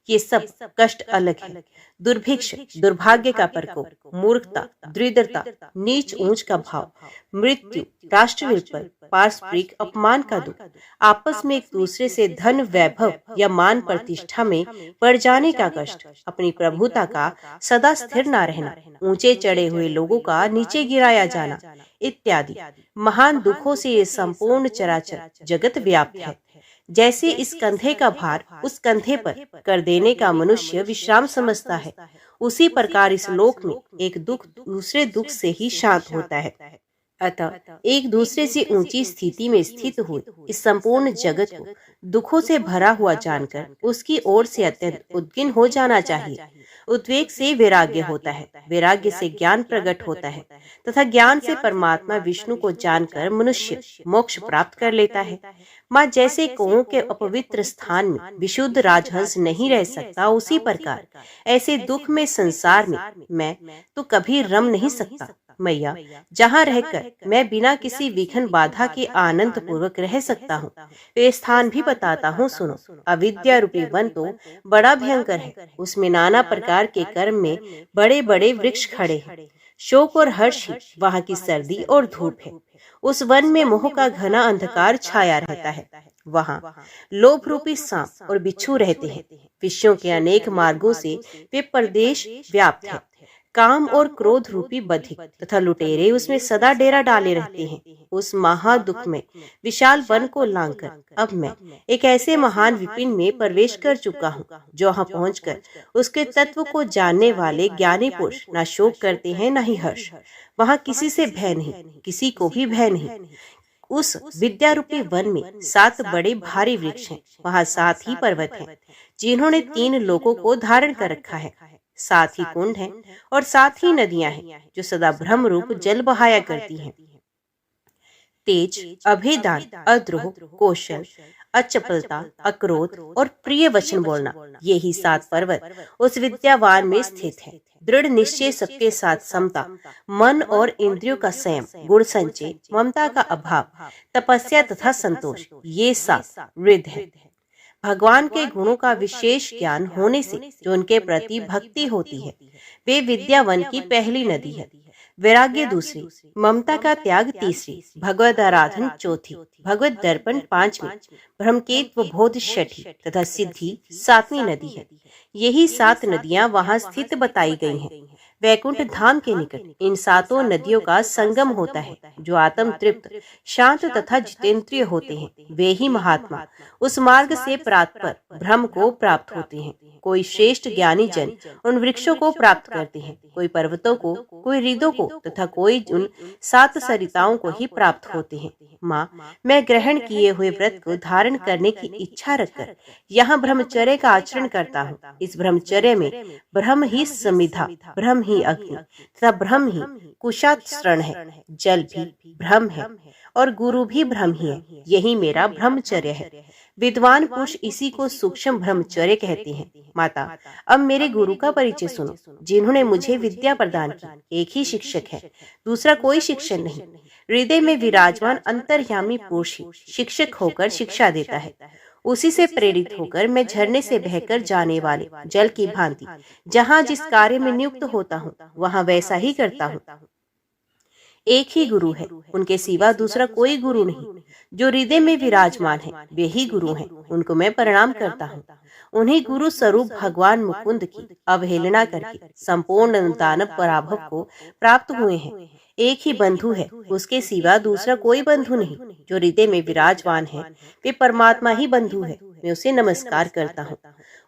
ये सब कष्ट अलग है। दुर्भिक्ष, दुर्भाग्य का प्रकोप, मूर्खता, दरिद्रता, नीच ऊंच का भाव, मृत्यु, राष्ट्र विपद, पारस्परिक अपमान का दुख, आपस में एक दूसरे से धन, वैभव या मान प्रतिष्ठा में पड़ जाने का कष्ट, अपनी प्रभुता का सदा स्थिर न रहना, ऊंचे चढ़े हुए लोगों का नीचे गिराया जाना इत्यादि महान दुखों से ये संपूर्ण चराचर जगत व्याप्त है। जैसे इस कंधे का भार उस कंधे पर कर देने का मनुष्य विश्राम समझता है, उसी प्रकार इस लोक में एक दुख दूसरे दुख से ही शांत होता है। अतः एक दूसरे से ऊंची स्थिति में स्थित हुए इस संपूर्ण जगत को दुखों से भरा हुआ जानकर उसकी ओर से अत्यंत उद्विग्न हो जाना चाहिए। उद्वेग से वैराग्य होता है, वैराग्य से ज्ञान प्रकट होता है तथा ज्ञान से परमात्मा विष्णु को जानकर मनुष्य मोक्ष प्राप्त कर लेता है। माँ, जैसे कौओं के अपवित्र स्थान में विशुद्ध राजहंस नहीं रह सकता, उसी प्रकार ऐसे दुख में संसार में मैं तो कभी रम नहीं सकता। मैया, जहाँ रहकर मैं बिना किसी विघ्न बाधा के आनंद पूर्वक रह सकता हूँ, वे स्थान भी बताता हूँ, सुनो। अविद्या रूपी वन तो बड़ा भयंकर है। उसमें नाना प्रकार के कर्म में बड़े बड़े वृक्ष खड़े हैं। शोक और हर्ष ही वहाँ की सर्दी और धूप है। उस वन में मोह का घना अंधकार छाया रहता है। वहाँ लोभ रूपी सांप और बिच्छू रहते हैं। विषयों के अनेक मार्गों से वे प्रदेश व्याप्त है। काम और क्रोध रूपी बधिक तथा लुटेरे उसमें सदा डेरा डाले रहते हैं। उस महादुख में विशाल वन को लांघकर अब मैं एक ऐसे महान विपिन में प्रवेश कर चुका हूँ, जहाँ पहुंचकर उसके तत्व को जानने वाले ज्ञानी पुरुष न शोक करते हैं न ही हर्ष। वहाँ किसी से भय नहीं, किसी को भी भय नहीं। उस विद्या रूपी वन में 7 बड़े भारी वृक्ष हैं। वहाँ 7 ही पर्वत हैं, जिन्होंने 3 लोकों को धारण कर रखा है। 7 ही कुंड हैं और 7 ही नदियां हैं, जो सदा ब्रह्म रूप जल बहाया करती हैं। तेज, अभेदान, अद्रोह, कौशल, अचपलता, अक्रोध और प्रिय वचन बोलना, यही 7 पर्वत उस विद्यावान में स्थित है। दृढ़ निश्चय, सबके साथ समता, मन और इंद्रियों का संयम, गुण संचय, ममता का अभाव, तपस्या तथा संतोष, ये 7 रिद्ध है। भगवान के गुणों का विशेष ज्ञान होने से जो उनके प्रति भक्ति होती है, वे विद्या वन की पहली नदी है। वैराग्य दूसरी, ममता का त्याग तीसरी, भगवद आराधन चौथी, भगवत दर्पण पांचवी, ब्रह्मकेत व बोध छठी तथा सिद्धि 7वीं नदी है। यही 7 नदियां वहां स्थित बताई गई हैं। वैकुंठ धाम के निकट इन 7 नदियों का संगम होता है। जो आत्म तृप्त, शांत तथा जितेंद्रिय होते हैं, वे ही महात्मा उस मार्ग से प्राप्त ब्रह्म को प्राप्त होते हैं। कोई श्रेष्ठ ज्ञानी जन उन वृक्षों को प्राप्त करते हैं, कोई पर्वतों को, कोई रिदों को तथा कोई उन 7 सरिताओं को ही प्राप्त होते हैं। माँ, मैं ग्रहण किए हुए व्रत को धारण करने की इच्छा रखकर यहाँ ब्रह्मचर्य का आचरण करता हूँ। इस ब्रह्मचर्य में ब्रह्म ही समिधा, ब्रह्म ही अग्नि तथा ब्रह्म ही कुशास्त्रण है। जल भी ब्रह्म है और गुरु भी ब्रह्म ही है। यही मेरा ब्रह्मचर्य है। विद्वान पुरुष इसी को सूक्ष्म ब्रह्मचर्य कहते हैं। माता, अब मेरे गुरु का परिचय सुनो, जिन्होंने मुझे विद्या प्रदान की। एक ही शिक्षक है, दूसरा कोई शिक्षक नहीं। हृदय में विराजमान अंतर्यामी पुरुष ही शिक्षक होकर शिक्षा देता है। उसी से प्रेरित होकर मैं झरने से बहकर जाने वाले जल की भांति जहाँ जिस कार्य में नियुक्त होता हूँ, वहाँ वैसा ही करता हूँ। एक ही गुरु है, उनके सिवा दूसरा कोई गुरु नहीं। जो हृदय में विराजमान है, वे ही गुरु हैं। उनको मैं प्रणाम करता हूँ। उन्हीं गुरु स्वरूप भगवान मुकुंद की अवहेलना करके संपूर्ण दानव पराभव को प्राप्त हुए हैं। एक ही बंधु है, उसके सिवा दूसरा कोई बंधु नहीं। जो हृदय में विराजमान है वे परमात्मा ही बंधु है। मैं उसे नमस्कार करता हूँ।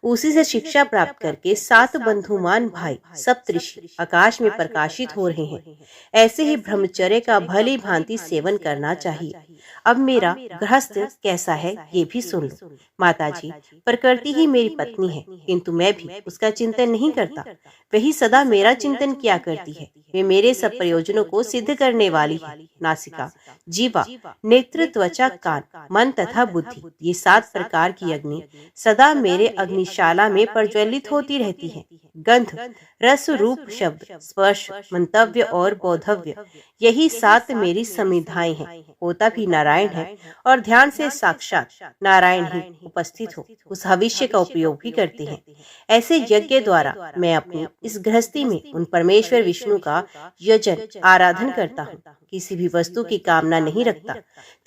उसी से शिक्षा प्राप्त करके 7 बंधुमान भाई सप्तऋषि आकाश में प्रकाशित हो रहे हैं। ऐसे ही ब्रह्मचर्य का भली भांति सेवन करना चाहिए। अब मेरा गृहस्थ कैसा है ये भी सुन लो। माताजी, प्रकृति ही मेरी पत्नी है, किंतु मैं भी उसका चिंतन नहीं करता। वही सदा मेरा चिंतन किया करती है। वे मेरे सब प्रयोजनों को सिद्ध करने वाली है। नासिका, जीवा, नेत्र, त्वचा, कान, मन तथा बुद्धि, ये 7 प्रकार की अग्नि सदा मेरे अग्निशाला में प्रज्वलित होती रहती है। गंध, रस, रूप, शब्द, स्पर्श, मंतव्य और बोधव्य, यही 7 मेरी समिधाएं हैं। होता भी नारायण है और ध्यान से साक्षात नारायण ही उपस्थित हो उस भविष्य का उपयोग भी करते हैं। ऐसे यज्ञ द्वारा मैं अपनी इस गृहस्थी में उन परमेश्वर विष्णु का यजन आराधन करता हूँ। किसी भी वस्तु की कामना नहीं रखता,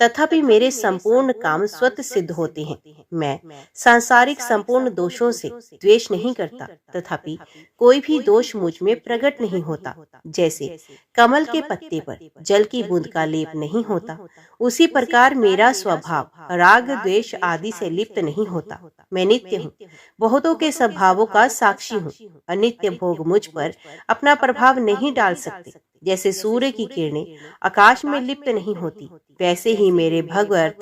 तथापि मेरे संपूर्ण काम स्वतः सिद्ध होते हैं। मैं सांसारिक संपूर्ण दोषों से द्वेष नहीं करता, तथापि कोई भी दोष मुझ में प्रकट नहीं होता। जैसे कमल के पत्ते पर जल की बूंद का लेप नहीं होता, उसी प्रकार मेरा स्वभाव राग द्वेष आदि से लिप्त नहीं होता। मैं नित्य हूँ, बहुतों के स्वभावों का साक्षी हूँ। अनित्य भोग मुझ पर अपना प्रभाव नहीं डाल सकते। जैसे सूर्य की किरणें आकाश में लिप्त नहीं होती, वैसे ही मेरे भगवत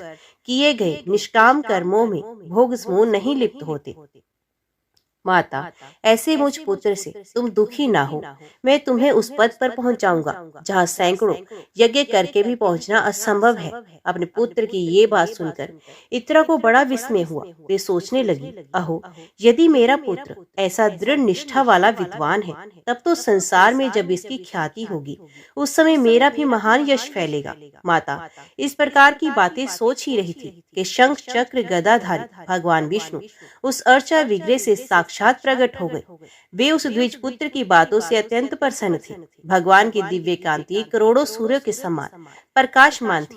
किए गए निष्काम कर्मों में भोग समूह नहीं लिप्त होते। माता, ऐसे मुझ पुत्र से तुम दुखी ना हो। मैं तुम्हें उस पद पर पहुंचाऊंगा जहां सैकड़ों यज्ञ करके भी पहुंचना असंभव है। अपने पुत्र की ये बात सुनकर इत्रा को बड़ा विस्मय हुआ। वे सोचने लगी, अहो, यदि मेरा पुत्र ऐसा दृढ़ निष्ठा वाला विद्वान है, तब तो संसार में जब इसकी ख्याति होगी, उस समय मेरा भी महान यश फैलेगा। माता इस प्रकार की बातें सोच ही रही थी कि शंख चक्र गदाधारी भगवान विष्णु उस अर्चा विग्रह से साक्षात प्रकट हो गए। वे उस द्विज पुत्र की बातों से अत्यंत प्रसन्न थे। भगवान की दिव्य कांति करोड़ों सूर्यों के समान प्रकाशमान थी।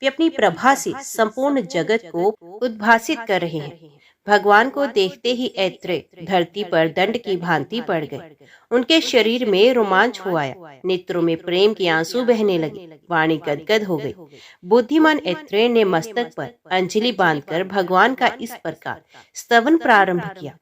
वे अपनी प्रभा से संपूर्ण जगत को उद्भासित कर रहे हैं। भगवान को देखते ही ऐत्रेय धरती पर दंड की भांति पड़ गए। उनके शरीर में रोमांच हो आया, नेत्रों में प्रेम के आंसू बहने लगे, वाणी गदगद हो गई। बुद्धिमान ऐत्रेय ने मस्तक पर अंजलि बांधकर भगवान का इस प्रकार स्तवन प्रारंभ किया।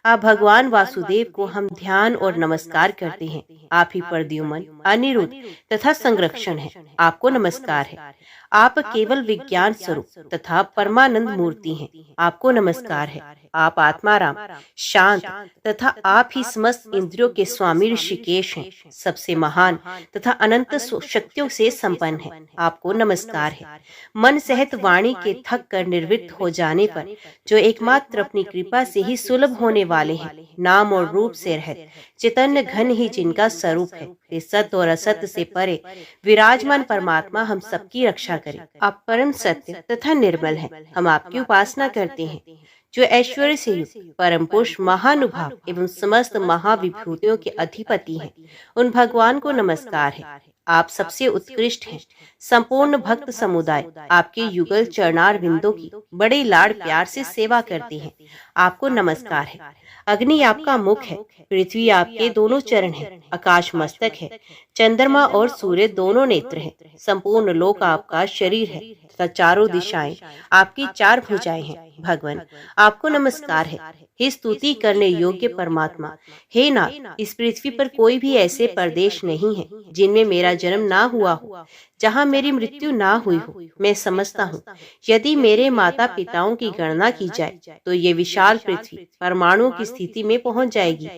आप भगवान वासुदेव को हम ध्यान और नमस्कार करते हैं। आप ही प्रद्युम्न, अनिरुद्ध तथा संरक्षण हैं। आपको नमस्कार है। आप केवल विज्ञान स्वरूप तथा परमानंद मूर्ति हैं। आपको नमस्कार है। आप आत्माराम, शांत तथा आप ही समस्त इंद्रियों के स्वामी ऋषिकेश हैं। सबसे महान तथा अनंत शक्तियों से संपन्न है। आपको नमस्कार है। मन सहित वाणी के थक कर निवृत्त हो जाने पर जो एकमात्र अपनी कृपा से ही सुलभ होने वाले हैं, नाम और रूप से रहित चैतन्य घन ही जिनका स्वरूप है, वे सत्य और असत्य से परे विराजमान परमात्मा हम सबकी रक्षा करें। आप परम सत्य तथा निर्मल हैं। हम आपकी उपासना करते हैं। जो ऐश्वर्य से युक्त परम पुरुष, महानुभाव एवं समस्त महाविभूतियों के अधिपति हैं, उन भगवान को नमस्कार है। आप सबसे उत्कृष्ट हैं। संपूर्ण भक्त समुदाय आपके युगल चरणार बिंदों की बड़े लाड़ प्यार से सेवा करते हैं। आपको नमस्कार है। अग्नि आपका मुख है, पृथ्वी आपके दोनों चरण हैं, आकाश मस्तक है, चंद्रमा और सूर्य दोनों नेत्र हैं, संपूर्ण लोक आपका शरीर है तथा चारों दिशाएं आपकी 4 भुजाएं हैं। भगवान, आपको नमस्कार है। हे स्तुति करने योग्य परमात्मा, हे नाथ, इस पृथ्वी पर कोई भी ऐसे प्रदेश नहीं है जिनमें मेरा जन्म ना हुआ हो, जहाँ मेरी मृत्यु ना हुई हो। मैं समझता हूँ यदि मेरे माता पिताओं की गणना की जाए तो ये विशाल पृथ्वी परमाणुओं की स्थिति में पहुंच जाएगी।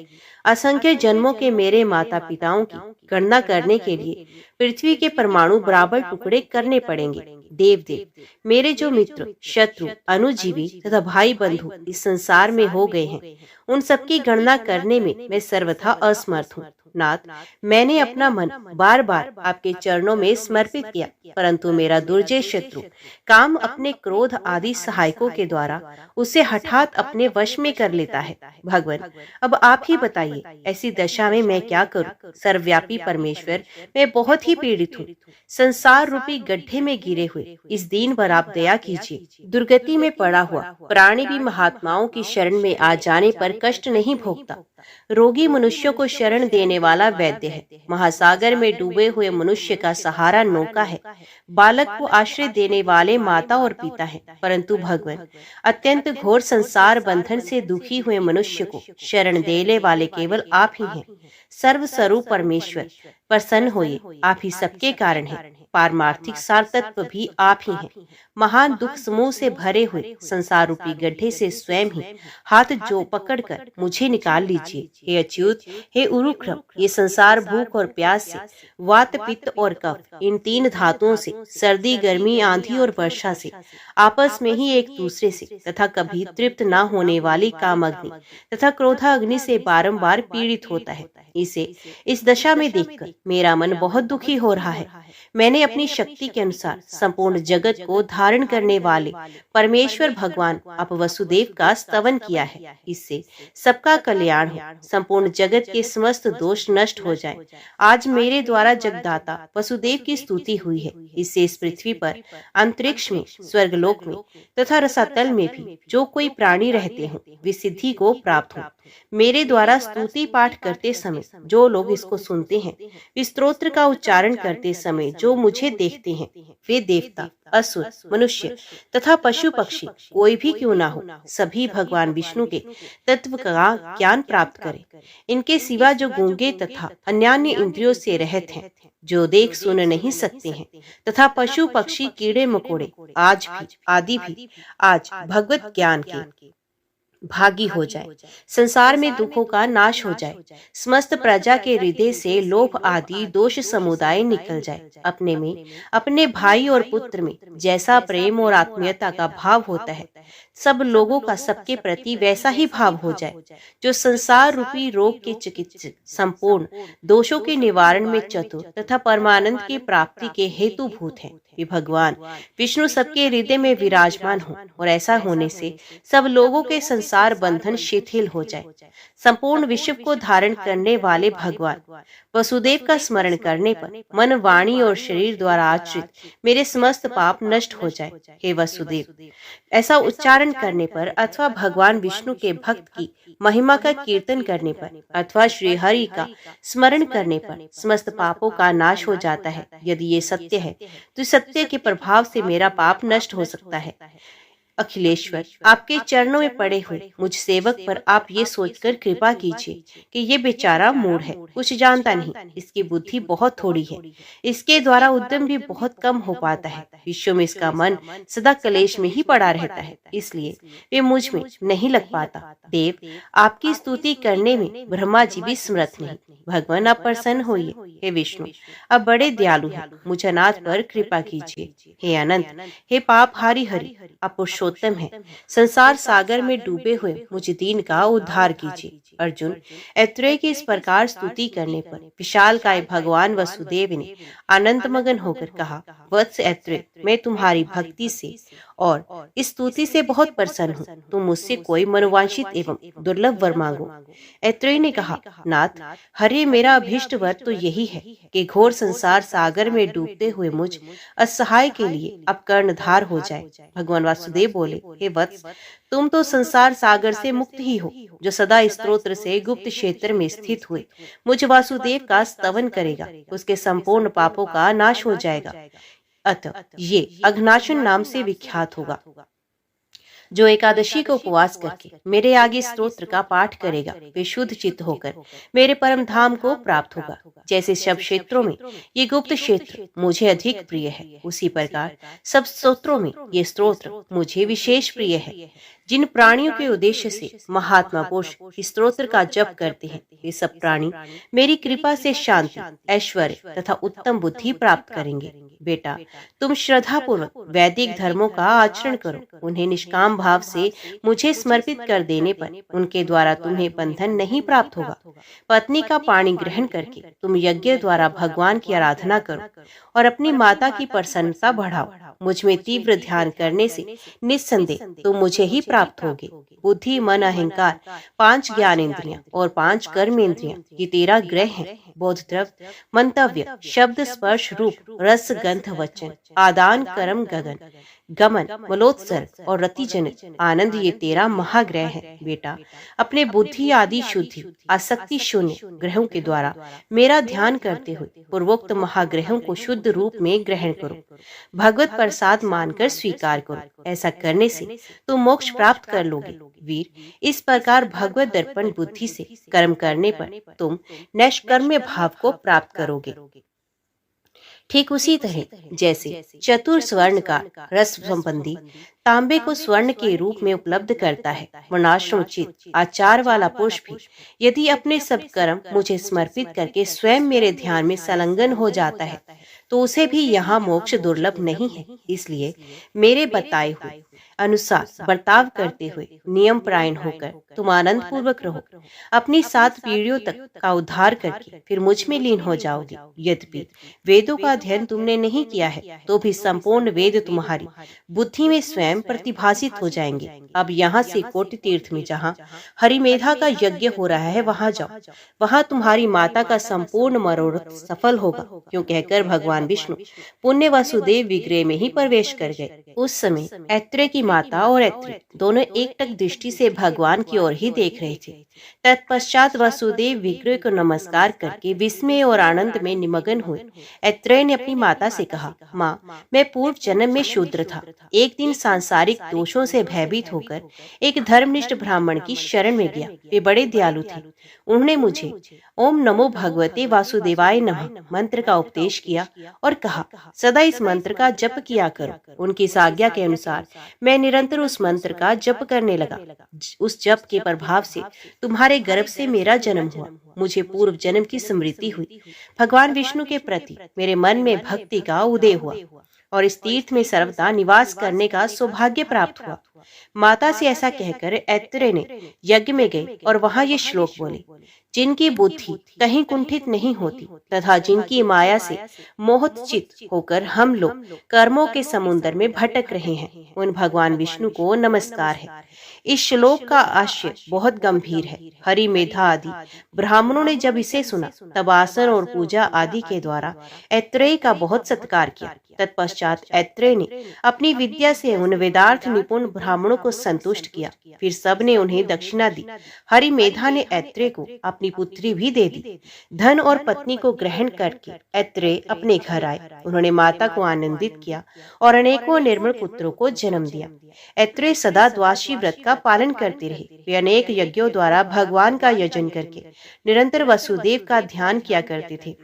असंख्य जन्मों के मेरे माता पिताओं की गणना करने के लिए पृथ्वी के परमाणु बराबर टुकड़े करने पड़ेंगे। देव, मेरे जो मित्र, शत्रु, अनुजीवी तथा भाई बंधु इस संसार में हो गए हैं, उन सबकी गणना करने में मैं सर्वथा असमर्थ हूँ। नाथ, मैंने अपना मन बार बार आपके चरणों में समर्पित किया, परंतु मेरा दुर्जय शत्रु काम अपने क्रोध आदि सहायकों के द्वारा उसे हठात अपने वश में कर लेता है। भगवान, अब आप ही बताइए, ऐसी दशा में मैं क्या करूं? सर्वव्यापी परमेश्वर, मैं बहुत ही पीड़ित हूँ। संसार रूपी गड्ढे में गिरे हुए इस दीन पर आप दया कीजिए। दुर्गति में पड़ा हुआ प्राणी भी महात्माओं की शरण में आ जाने पर कष्ट नहीं भोगता। रोगी मनुष्यों को शरण देने वाला वैद्य है। महासागर में डूबे हुए मनुष्य का सहारा नौका है। बालक को आश्रय देने वाले माता और पिता है। परंतु भगवान, अत्यंत घोर संसार बंधन से दुखी हुए मनुष्य को शरण देने वाले केवल आप ही हैं। सर्व स्वरूप परमेश्वर, प्रसन्न होइए, आप ही सबके कारण हैं। पारमार्थिक सार तत्व भी आप ही हैं। महान दुख समूह से भरे हुए संसार रूपी गड्ढे से स्वयं ही हाथ जो पकड़कर मुझे निकाल लीजिए। हे अच्युत, हे उरुक्रम, ये संसार भूख और प्यास से, वात पित्त और कफ, इन तीन धातुओं से, सर्दी गर्मी आंधी और वर्षा से, आपस में ही एक दूसरे से तथा कभी तृप्त न होने वाली काम अग्नि तथा क्रोधाग्नि से बारंबार पीड़ित होता है। इसे इस दशा में देखकर मेरा मन बहुत दुखी हो रहा है। मैंने अपनी शक्ति के अनुसार संपूर्ण जगत को धारण करने वाले परमेश्वर भगवान आप वसुदेव का स्तवन किया है। इससे सबका कल्याण हो, संपूर्ण जगत के समस्त दोष नष्ट हो जाए। आज मेरे द्वारा जगदाता वसुदेव की स्तुति हुई है। इससे इस पृथ्वी पर, अंतरिक्ष में, स्वर्गलोक में तथा रसातल में भी जो कोई प्राणी रहते हों वे सिद्धि को प्राप्त हो। मेरे द्वारा स्तुति पाठ करते समय जो लोग इसको सुनते हैं, इस स्तोत्र का उच्चारण करते समय जो मुझे देखते हैं, वे देवता, असुर, मनुष्य तथा पशु पक्षी कोई भी क्यों ना हो, सभी भगवान विष्णु के तत्व का ज्ञान प्राप्त करें। इनके सिवा जो गूंगे तथा अन्यान्य इंद्रियों से रहित हैं, जो देख सुन नहीं सकते हैं, तथा पशु पक्षी कीड़े मकोड़े आज भी आदि भी आज भगवत ज्ञान के भागी हो जाए, संसार में दुखों का नाश हो जाए, समस्त प्रजा के हृदय से लोभ आदि दोष समुदाय निकल जाए, अपने में, अपने भाई और पुत्र में जैसा प्रेम और आत्मीयता का भाव होता है, सब लोगों का सबके प्रति वैसा ही भाव हो जाए। जो संसार रूपी रोग के चिकित्सक, संपूर्ण दोषों के निवारण में चतुर तथा परमानंद की प्राप्ति के हेतुभूत हैं, वे भगवान विष्णु सबके हृदय में विराजमान हो, और ऐसा होने से सब लोगों के संसार बंधन शिथिल हो जाए। संपूर्ण विश्व को धारण करने वाले भगवान वसुदेव का स्मरण करने पर मन, वाणी और शरीर द्वारा आश्रित मेरे समस्त पाप नष्ट हो जाए। हे वसुदेव, ऐसा उच्चारण करने पर अथवा भगवान विष्णु के भक्त की महिमा का कीर्तन करने पर अथवा श्री हरि का स्मरण करने पर समस्त पापों का नाश हो जाता है। यदि ये सत्य है तो सत्य के प्रभाव से मेरा पाप नष्ट हो सकता है। अखिलेश्वर, आपके चरणों में पड़े हुए मुझ सेवक पर आप ये सोचकर कृपा कीजिए कि ये बेचारा मूढ़ है, कुछ जानता नहीं, इसकी बुद्धि बहुत थोड़ी है, इसके द्वारा उद्यम भी बहुत कम हो पाता है, विश्व में इसका मन सदा कलेश में ही पड़ा रहता है, इसलिए वे मुझ में नहीं लग पाता। देव, आपकी स्तुति करने में ब्रह्मा जी भी समर्थ नहीं। भगवान, आप प्रसन्न होइए। हे विष्णु, आप बड़े दयालु हैं, मुझ अनाथ पर कृपा कीजिए। हे अनंत, हे पापहारी हरि, आप पुरुषोत्तम है, संसार सागर में डूबे हुए मुझ दीन का उद्धार कीजिए। अर्जुन, ऐत्रेय की इस प्रकार स्तुति करने पर विशालकाय भगवान वसुदेव ने आनंद मगन होकर कहा, वत्स ऐत्रेय, मैं तुम्हारी भक्ति से और इस स्तुति से बहुत प्रसन्न हूँ। तुम मुझसे कोई मनोवांछित एवं दुर्लभ वर मांगो। ऐत्रेय ने कहा, नाथ, हरे मेरा अभीष्ट वर तो यही है कि घोर संसार सागर में डूबते हुए मुझ असहाय के लिए अब कर्णधार हो जाए। भगवान वासुदेव बोले, हे वत्स, तुम तो संसार सागर से मुक्त ही हो, जो सदा स्तोत्र से गुप्त क्षेत्र में स्थित हुए मुझ वासुदेव का स्तवन करेगा, उसके संपूर्ण पापों का नाश हो जाएगा। अतः ये अघनाशन नाम से विख्यात होगा। जो एकादशी को उपवास करके मेरे आगे स्तोत्र का पाठ करेगा, वे शुद्ध चित्त होकर मेरे परम धाम को प्राप्त होगा। जैसे सब क्षेत्रों में ये गुप्त क्षेत्र मुझे अधिक प्रिय है, उसी प्रकार सब स्तोत्रों में ये स्तोत्र मुझे विशेष प्रिय है। जिन प्राणियों के उद्देश्य से महात्मा पुरुष इस स्तोत्र का जप करते हैं, वे सब प्राणी मेरी कृपा से शांति, ऐश्वर्य तथा उत्तम बुद्धि प्राप्त करेंगे। बेटा, तुम श्रद्धा पूर्वक वैदिक धर्मों का आचरण करो, उन्हें निष्काम भाव से मुझे समर्पित कर देने पर उनके द्वारा तुम्हें बंधन नहीं प्राप्त होगा। पत्नी का पाणी ग्रहण करके तुम यज्ञ द्वारा भगवान की आराधना करो और अपनी माता की प्रसन्नता बढ़ाओ। मुझ में तीव्र ध्यान करने से निस्संदेह तुम मुझे ही प्राप्त होगे। बुद्धि, मन, अहंकार, 5 ज्ञान इंद्रियां और 5 कर्म इंद्रियां, ये 13 ग्रह हैं। बोध द्रव्य, मंतव्य, शब्द स्पर्श रूप रस गंध वचन, आदान कर्म गगन, गमन, मलोत्सर्ग और रतिजनित आनंद ये 13 महाग्रह हैं। बेटा, अपने बुद्धि आदि शुद्धि आसक्ति शून्य ग्रहों के द्वारा मेरा ध्यान करते हुए पूर्वोक्त महाग्रहों को शुद्ध रूप में ग्रहण करो, भगवत प्रसाद मानकर स्वीकार करो। ऐसा करने से तुम मोक्ष प्राप्त कर लोगे। वीर, इस प्रकार भगवत दर्पण बुद्धि से कर्म करने पर तुम नैष्कर्म्य भाव को प्राप्त करोगे। ठीक उसी तरह जैसे चतुर स्वर्ण का रस संबंधी तांबे को स्वर्ण के रूप में उपलब्ध करता है, वर्णाश्रमोचित आचार वाला पुरुष भी यदि अपने सब कर्म मुझे समर्पित करके स्वयं मेरे ध्यान में संलग्न हो जाता है तो उसे भी यहाँ मोक्ष दुर्लभ नहीं है। इसलिए मेरे बताए हुए अनुसार बर्ताव करते हुए नियम परायण होकर तुम आनंद पूर्वक रहो। अपनी 7 पीढ़ियों तक का उद्धार करके फिर मुझ में लीन हो जाओगे। यद्यपि वेदों का अध्ययन तुमने नहीं किया है तो भी संपूर्ण वेद तुम्हारी बुद्धि में स्वयं प्रतिभासित हो जाएंगे। अब यहाँ से कोटि तीर्थ में जहाँ हरिमेधा का यज्ञ हो रहा है वहाँ जाओ, वहाँ तुम्हारी माता का संपूर्ण मनोरथ सफल होगा। क्यों कहकर भगवान विष्णु पुण्य वसुदेव विग्रह में ही प्रवेश कर गए। उस समय ऐत्रेय की माता और ऐत्रेय दोनों एकटक दृष्टि से भगवान की ओर ही देख रहे थे। तत्पश्चात वसुदेव विग्रह को नमस्कार करके विस्मय और आनंद में निमग्न हुए। ऐत्रेय ने अपनी माता से कहा, माँ, मैं पूर्व जन्म में शूद्र था। एक दिन सांसारिक दोषों से भयभीत होकर एक धर्मनिष्ठ ब्राह्मण की शरण में गया। वे बड़े दयालु थे। उन्होंने मुझे ओम नमो भगवते वासुदेवाय नमः मंत्र का उपदेश किया और कहा, सदा इस मंत्र का जप किया करो। उनकी इस आज्ञा के अनुसार मैं निरंतर उस मंत्र का जप करने लगा। उस जप के प्रभाव से तुम्हारे गर्भ से मेरा जन्म हुआ। मुझे पूर्व जन्म की स्मृति हुई। भगवान विष्णु के प्रति मेरे मन में भक्ति का उदय हुआ और इस तीर्थ में सर्वदा निवास करने का सौभाग्य प्राप्त हुआ। माता से ऐसा कहकर ऐत्रेय ने यज्ञ में गए और वहां ये श्लोक बोले, जिनकी बुद्धि कहीं कुंठित नहीं होती तथा जिनकी माया से मोहित होकर हम लोग कर्मों के समुद्र में भटक रहे हैं, उन भगवान विष्णु को नमस्कार है। इस श्लोक का आशय बहुत गंभीर है। हरि मेधा आदि ब्राह्मणों ने जब इसे सुना तब आसन और पूजा आदि के द्वारा ऐत्रेय का बहुत सत्कार किया। तत्पश्चात ऐत्रेय ने अपनी विद्या से उन वेदार्थ निपुण ब्राह्मणों को संतुष्ट किया। फिर सब ने उन्हें दक्षिणा दी। हरि मेधा ने ऐत्रेय को अपनी पुत्री भी दे दी। धन और पत्नी को ग्रहण करके ऐत्रेय अपने घर आए। उन्होंने माता को आनंदित किया और अनेकों निर्मल पुत्रों को जन्म दिया। ऐत्रेय सदा द्वादशी व्रत का पालन करते रहे। वे अनेक यज्ञों द्वारा भगवान का यजन करके निरंतर वसुदेव का ध्यान किया करते थे।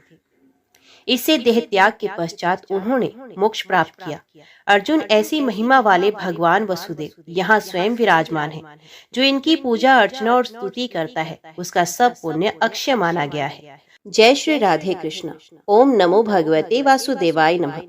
इससे देह त्याग के पश्चात उन्होंने मोक्ष प्राप्त किया। अर्जुन, ऐसी महिमा वाले भगवान वसुदेव यहाँ स्वयं विराजमान है। जो इनकी पूजा अर्चना और स्तुति करता है उसका सब पुण्य अक्षय माना गया है। जय श्री राधे कृष्ण। ओम नमो भगवते वासुदेवाय नमः।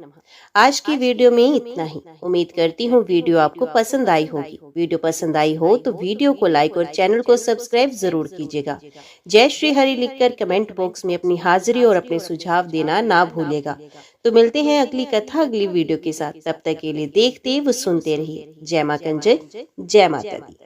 आज की वीडियो में इतना ही। उम्मीद करती हूँ वीडियो आपको पसंद आई होगी। वीडियो पसंद आई हो तो वीडियो को लाइक और चैनल को सब्सक्राइब जरूर कीजिएगा। जय श्री हरि लिखकर कमेंट बॉक्स में अपनी हाजिरी और अपने सुझाव देना ना भूलिएगा। तो मिलते हैं अगली कथा अगली वीडियो के साथ। तब तक के लिए देखते व सुनते रहिए। जय मां कंजय, जय माता दी।